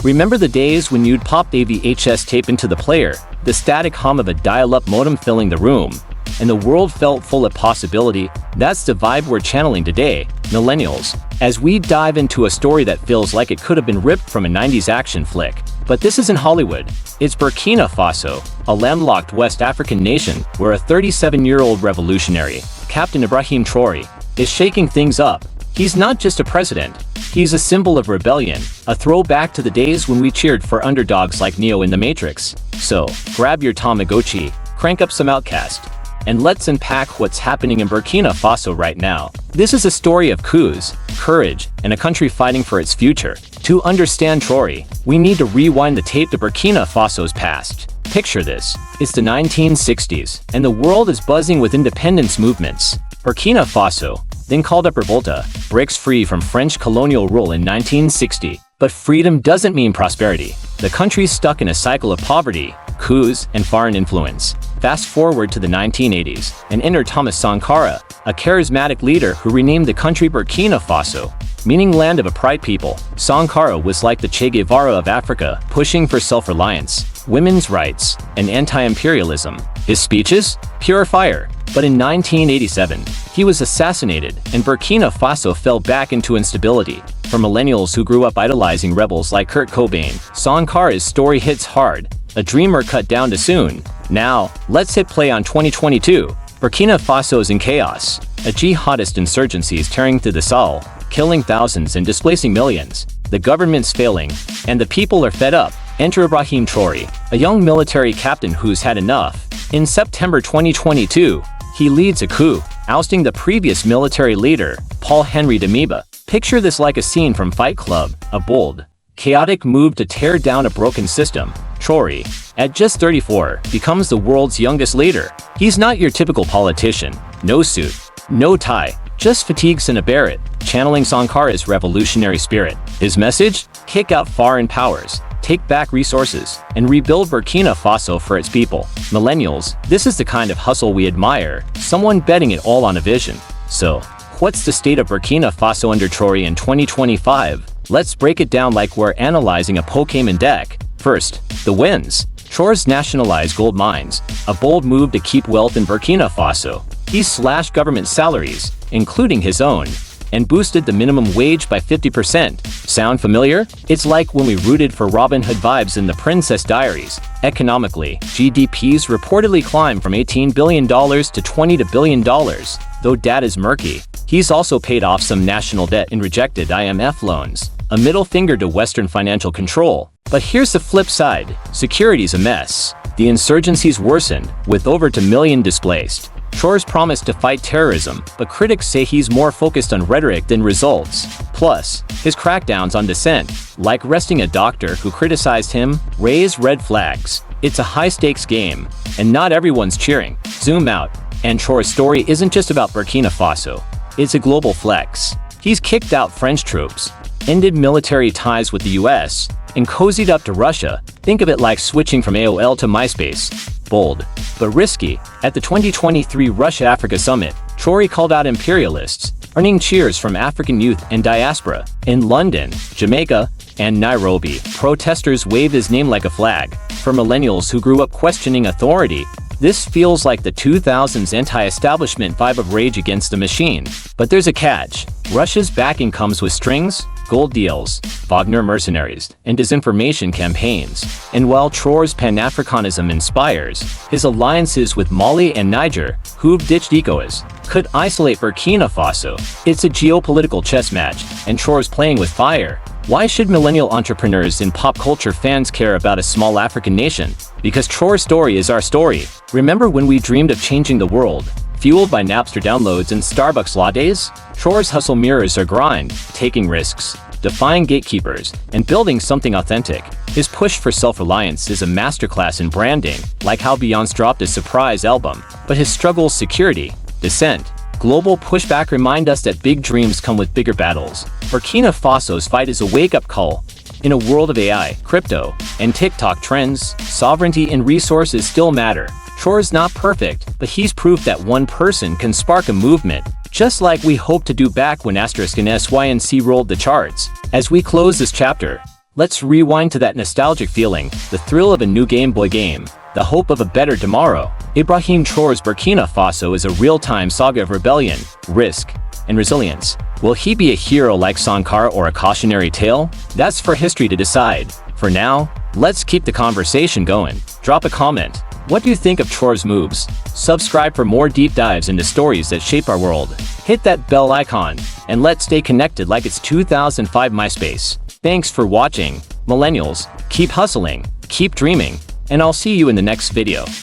Remember the days when you'd pop a VHS tape into the player, the static hum of a dial-up modem filling the room, and the world felt full of possibility? That's the vibe we're channeling today, millennials, as we dive into a story that feels like it could have been ripped from a 90s action flick. But this isn't Hollywood. It's Burkina Faso, a landlocked West African nation where a 37-year-old revolutionary, Captain Ibrahim Traore, is shaking things up. He's not just a president, he's a symbol of rebellion, a throwback to the days when we cheered for underdogs like Neo in The Matrix. So, grab your Tamagotchi, crank up some Outcast, and let's unpack what's happening in Burkina Faso right now. This is a story of coups, courage, and a country fighting for its future. To understand Traore, we need to rewind the tape to Burkina Faso's past. Picture this. It's the 1960s, and the world is buzzing with independence movements. Burkina Faso, then called up Revolta, breaks free from French colonial rule in 1960. But freedom doesn't mean prosperity. The country's stuck in a cycle of poverty, coups, and foreign influence. Fast forward to the 1980s, and enter Thomas Sankara, a charismatic leader who renamed the country Burkina Faso, meaning land of a pride people. Sankara was like the Che Guevara of Africa, pushing for self-reliance, women's rights, and anti-imperialism. His speeches? Pure fire. But in 1987, he was assassinated, and Burkina Faso fell back into instability. For millennials who grew up idolizing rebels like Kurt Cobain, Sankara's story hits hard. A dreamer cut down too soon. Now, let's hit play on 2022. Burkina Faso is in chaos. A jihadist insurgency is tearing through the Sahel, killing thousands and displacing millions. The government's failing, and the people are fed up. Enter Ibrahim Traore, a young military captain who's had enough. In September 2022, he leads a coup, ousting the previous military leader, Paul-Henri Damiba. Picture this like a scene from Fight Club, a bold, chaotic move to tear down a broken system. Traore, at just 34, becomes the world's youngest leader. He's not your typical politician. No suit, no tie, just fatigues and a beret, channeling Sankara's revolutionary spirit. His message? Kick out foreign powers, take back resources, and rebuild Burkina Faso for its people. Millennials, this is the kind of hustle we admire, someone betting it all on a vision. So, what's the state of Burkina Faso under Traore in 2025? Let's break it down like we're analyzing a Pokémon deck. First, the wins. Traore's nationalized gold mines, a bold move to keep wealth in Burkina Faso. He slashed government salaries, including his own, and boosted the minimum wage by 50%. Sound familiar? It's like when we rooted for Robin Hood vibes in The Princess Diaries. Economically, GDPs reportedly climbed from $18 billion to $20 billion, though data's murky. He's also paid off some national debt in rejected IMF loans, a middle finger to Western financial control. But here's the flip side. Security's a mess. The insurgency's worsened, with over 2 million displaced. Traore's promised to fight terrorism, but critics say he's more focused on rhetoric than results. Plus, his crackdowns on dissent, like arresting a doctor who criticized him, raise red flags. It's a high-stakes game, and not everyone's cheering. Zoom out, and Traore's story isn't just about Burkina Faso. It's a global flex. He's kicked out French troops, ended military ties with the US, and cozied up to Russia. Think of it like switching from AOL to MySpace. Bold, but risky. At the 2023 Russia-Africa Summit, Traore called out imperialists, earning cheers from African youth and diaspora. In London, Jamaica, and Nairobi, protesters waved his name like a flag. For millennials who grew up questioning authority, this feels like the 2000s anti-establishment vibe of Rage Against the Machine. But there's a catch. Russia's backing comes with strings, gold deals, Wagner mercenaries, and disinformation campaigns. And while Traore's Pan-Africanism inspires, his alliances with Mali and Niger, who've ditched ECOWAS, could isolate Burkina Faso. It's a geopolitical chess match, and Traore's playing with fire. Why should millennial entrepreneurs and pop culture fans care about a small African nation? Because Traore's story is our story. Remember when we dreamed of changing the world? Fueled by Napster downloads and Starbucks lattes? Traore's hustle mirrors our grind, taking risks, defying gatekeepers, and building something authentic. His push for self-reliance is a masterclass in branding, like how Beyonce dropped a surprise album. But his struggles, security, dissent, global pushback remind us that big dreams come with bigger battles. Burkina Faso's fight is a wake-up call. In a world of AI, crypto, and TikTok trends, sovereignty and resources still matter. Traore's not perfect, but he's proof that one person can spark a movement, just like we hoped to do back when *NSYNC rolled the charts. As we close this chapter, Let's rewind to that nostalgic feeling, the thrill of a new Game Boy game, the hope of a better tomorrow. Ibrahim Traore's Burkina Faso is a real-time saga of rebellion, risk, and resilience. Will he be a hero like Sankara or a cautionary tale? That's for history to decide. For now, let's keep the conversation going. Drop a comment. What do you think of Traore's moves? Subscribe for more deep dives into stories that shape our world. Hit that bell icon, and let's stay connected like it's 2005 MySpace. Thanks for watching, Millennials. Keep hustling, keep dreaming, and I'll see you in the next video.